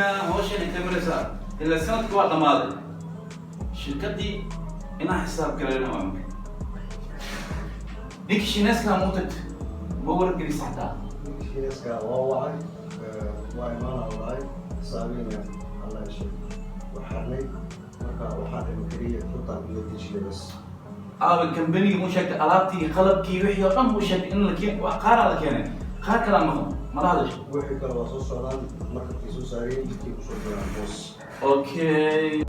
ما هوش اللي تمرسها إلا السنة كوارد ماضي شركتي أنا حساب كلنا وامك ديك شي ناس كان موتت بورك اللي صحتها ديك شي ناس كان واعي واعي ما واعي صابين الله يشفي وحرني مركا وحاد المكرية تحطها بيدي شي بس الكمباني مو شك ألابتي قلبكي وحي وقم مو شك إن لك قارا لك يعني قار كلام ما راضيش وحي كلا وصوص سودان مركا في سوسارين جدي وصول بيان بوس اوكي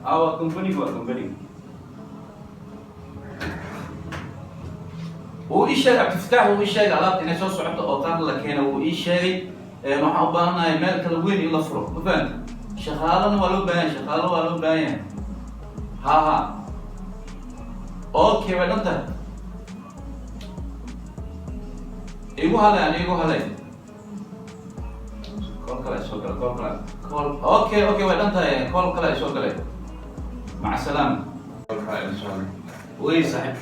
الو كومباني هو ايش شيء بتفتح هو ايش شيء على انه سو صعبت اوطان لك هنا هو ايش شيء ما حبانا مال كل وين يلا فرو ما فهمت شغالنا ولو باين ها اوكي بعد انت ايوه هلا كول اوكي بعد انت كول كلا شو كلا مع السلامه ان شاء الله وي صاحبي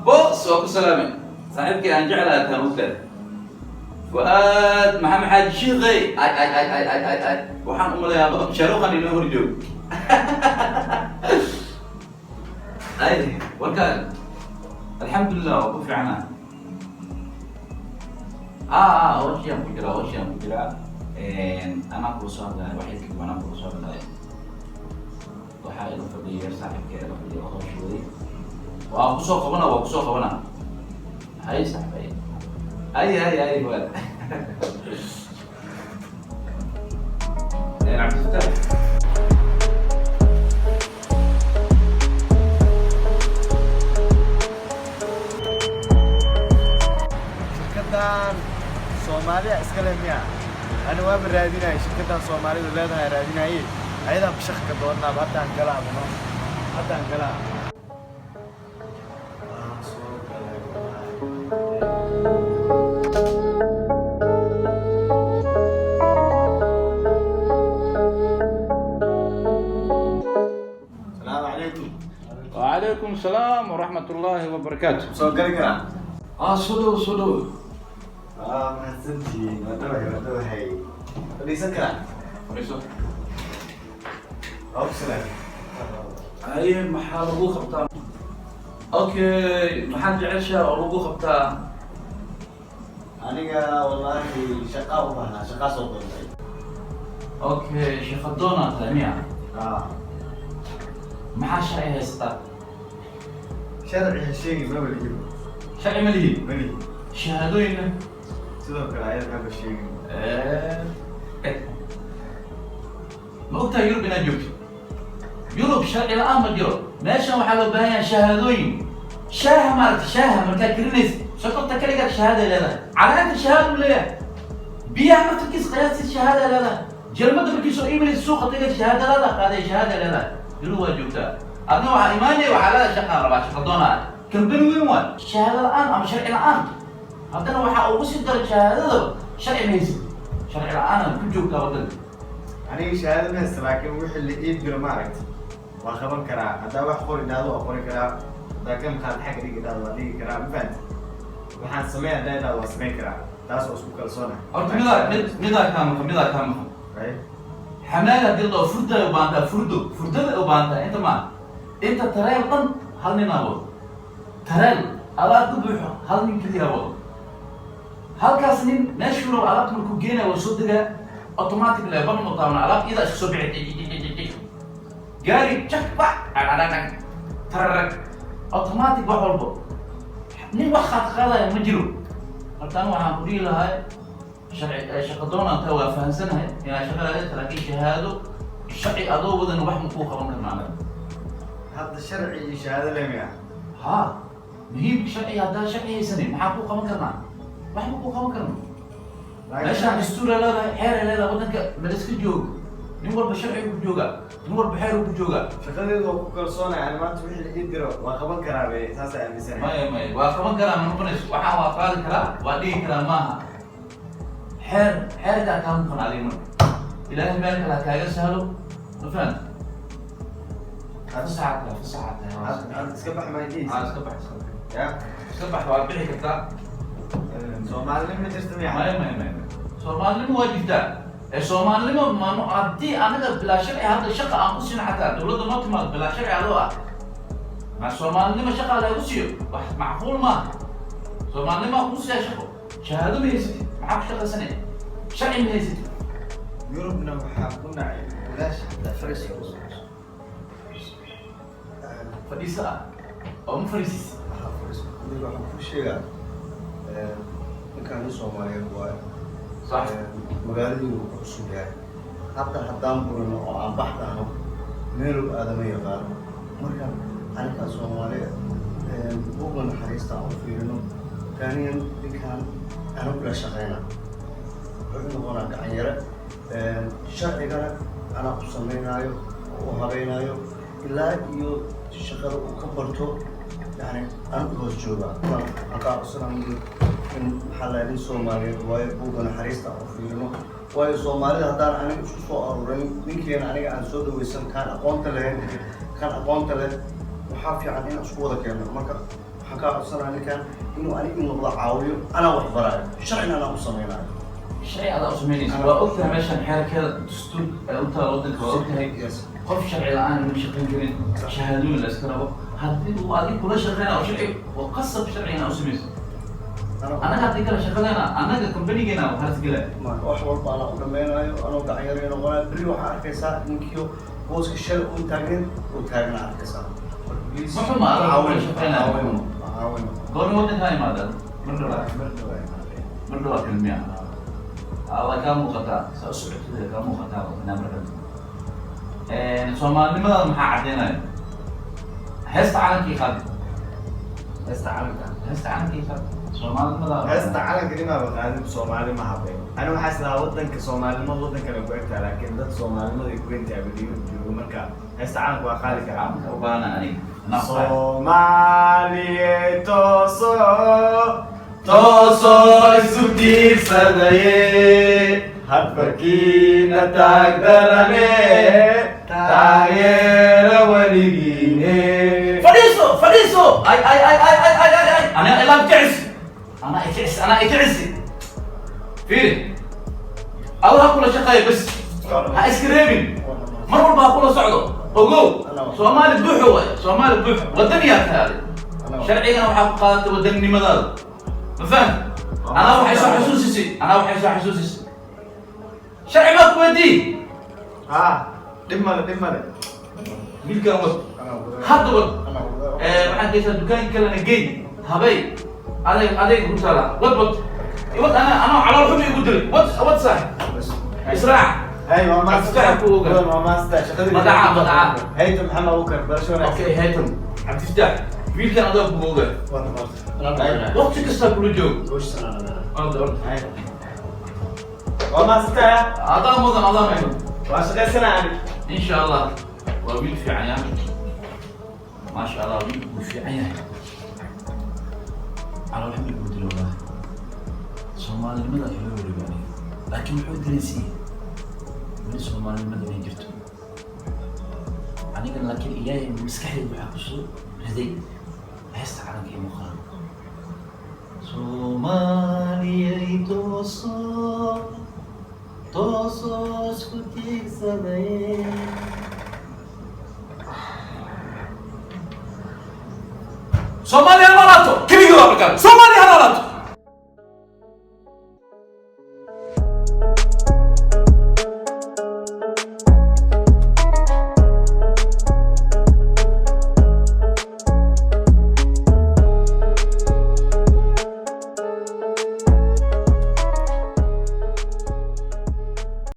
بص وكل سلامه صاحبك انجعلها كان فؤاد محمد حاج شيخي اي وحان يا شاروخان انه هرجو اي وكان الحمد لله وقف عنا اول شيء مقدرة انا بروسار ده واحد كده انا بروسار ده وحاجه فضيه صاحب كده فضيه وهو شوي وأقصى قبنا هاي صاحبي اي ولد عم تفتح شركتان Soomaaliya iska leh miya ana waa raadinay shirkaddan Soomaalidu leedahay raadinay ayada bishaqka doonaa haddaan galaa السلام عليكم وعليكم السلام ورحمة الله وبركاته soo gali karaa صدو mahadsantihiin waddawahay fadhiisan karaa awsalaam أي محل لغو خبطان أوكي محل جعلشة أو لغو خبطان aniga wallaahi shaqaa u baahnaa shaqaa soo doontay أوكي شيخدونا تلميع محل شرعي هيستا sharci sheegi ma weligiiba شرعي مليي mali شهادوين sidoo kale ayada maba sheegin ما قلتها يوروب إنا جوك يوروب شرعي الآن مديرو ماشي وحلو بهايا شهادوين شاها مركا كرينيس شكرا تكاليك الشهادة لا على أنت الشهادة ولا بيها ما تركيز قياس الشهادة لا جرمت بركيسو إيميل السوق تلقى الشهادة لا هذه شهادة لا يروها جوكتا أبنو على إيماني وعلى شقة ربع شقدونا كم بنوين وان الشهادة الآن أما شرعي الآن هذا وحا أوسي در الشهادة شرعي ميزي شرعي الآن كل جوكتا ودل aniga shahaado ma haysta laakiin wixii la ii diro ma aragti waan qaban karaa haddaa wax qori dhahdo waa qori karaa haddaa ka maqaad xagga dhigi dhahdo waa dhigi karaa ma fahanti waxaan sameyn haddaa dhahdo waa sameyn karaa taas oo isku kalsoona horta midaa kaamaqa right حمالة ديال فرده وبانتا فرده وبانتا انت تريل دن هل نين ابو تريل على دبوخ هل نين كلي ابو هل كاسنين نشورو على مركو جينا وسودغا اوتوماتيك لا بان مطامن على اذا سو بيعي جاري تشبع على ترك اوتوماتيك بحولبو نين وخات قادا مجرو قلتان waxaan ku dhigi lahaa shaqadoona ta waa fahansanahay inaa shaqada laakiin shahaado sharci adoo wadan wax ma ku qaban karnaa hadda sharci iyo shahaado lemiya ها muhiim sharci hadaa sharci haysanin maxaa ku qaban karnaa wax ma ku qaban karno meeshaan dastuura leedahay xeer leedahay wadanka maliska joogo nin walba sharci ku jooga nin walba xeer ku jooga shaqadeedu waa ku kalsoonaya ani maanta wixii la ii diro waa qaban karaa be saas ay aaminsanahay maya waa qaban karaa ma noqonayso waxaan waa qaadi karaa waa dhigi karaa maaha xeerkaa kaa maqan adiga marka إلهي بالك على كاجا سهلو ما فهمت فساعتها هذا تسكبح ما يجيش اسكبح يا اسكبح وابيعي كذا Soomaali ma jirto miya ما Soomaalnimo waa jirtaa Soomaalnimo ma haddii anaga bilaa sharci hadda shaqa aan ku siin xataa dawladda noo timaado bilaa sharci adoo ah ma Soomaalnimo shaqa lagu siiyo wax macquul maaha Soomaalnimo ku siiya shaqo shahaado ma haysatid maxaa ku shaqaysanaya sharci ma haysatid Yurubna waxaa ku nacay bilaash fadhiisa ah oo ma fadhiisis waxaan ku sheegaa ninkaan nin Soomaaliyeed waaye صح magaaladii uu ku cusub yahay hadda haddaan burino oo aan bax dhahno meeluu aadama yaqaano marka aniga Soomaaliyeed buuga naxariista aan u fiirino taaniyan ninkaan anu kula shaqeyna wuxuu noqonaa gacan yare sharcigana anaa u sameynaayo oo u habeynaayo ilaa iyo shaqada uu ka barto يعني أنا بروح جوبا أنا أصلاً من حلالين سومالي واي بوغنا حريصة أفريقيا واي سومالي هذا أنا مش سو أوراني ممكن أنا عن سود ويسن كان أقوم تله وحافي عن إن أشكوه ذا كمان ما كان حكى أصلاً أنا كان إنه الله عاوي أنا وحبراي شرعنا أنا أصلاً الشرعي على أصمينيس وأكثر ماشان حركة دستور أنت ردك وأكثر هيك قف شرعي الآن من شقين كريم شهادون الأسكرة هذه وهذه كلها شغلنا أو شرعي وقصب شرعينا أو سميس أنا هذيك كلها شغلنا أنا ككمباني جينا وهذا كله ما أحوال أنا أقدمنا أنا وقعيرين وأنا بري وحار كيسا نكيو بوس الشل وتاجنا على كيسا محمد عاون شغلنا عاون قولنا وقت هاي ماذا من دولار كلمة الله كان مقطع سأسرع كذا كان مقطع ونمر Soomaali lima maxaa cadeynaya heesta calankii qaad heesta calankii qaad Soomaali lima heesta calanka lima baqaadin Soomaali ma habay ana waxa isla wadanka Soomaalima wadan kale ku egtaa laakiin dad Soomaalimada ku inta abadiyo joogo marka heesta calanka waa qaali karaa u baana ani Soomaaliye toso isu tiirsadaye hadbarkiina taagdarane taageera waligine fadhiiso ay ana ilaam kicisi fiiri Allah kula shaqeeyo bas ha iskreebin mar walba kula socdo ogow Soomaali buuxo wadaniyaa taade sharcigan waxa ku qaadatay wadannimadaada ma faham ana waxay soo xasuusisay شرعي ما كويتي دمله مين كان وقت حد وقت waxaan geystaa dukaan kalena geey habay adeeg ku taala wad ana calool xumi igu diray wad sax israac ايوه ما استحق ما استحق مدعا هيثم محمد ابو بكر برشلونه اوكي هيثم عم تفتح مين كان ادوق بوغا وقت كسر كل جو وش سنة أرض وما استحق أعطاه مضن واشغل سنه عليك إن شاء الله وبيت في عيان ما شاء الله بيت في عيان على الحمد لله والله Soomaali nimada ay loo wareegay laakiin wuxuu dirisay in Soomaali nimada ay jirto aniga laakiin ilaahay maskaxdayda waxa ku soo riday heesta calanka iyo muuqaal Soomaaliyay toso isku tiirsaday Soomaaliya malato kaliya waa markaa Soomaaliya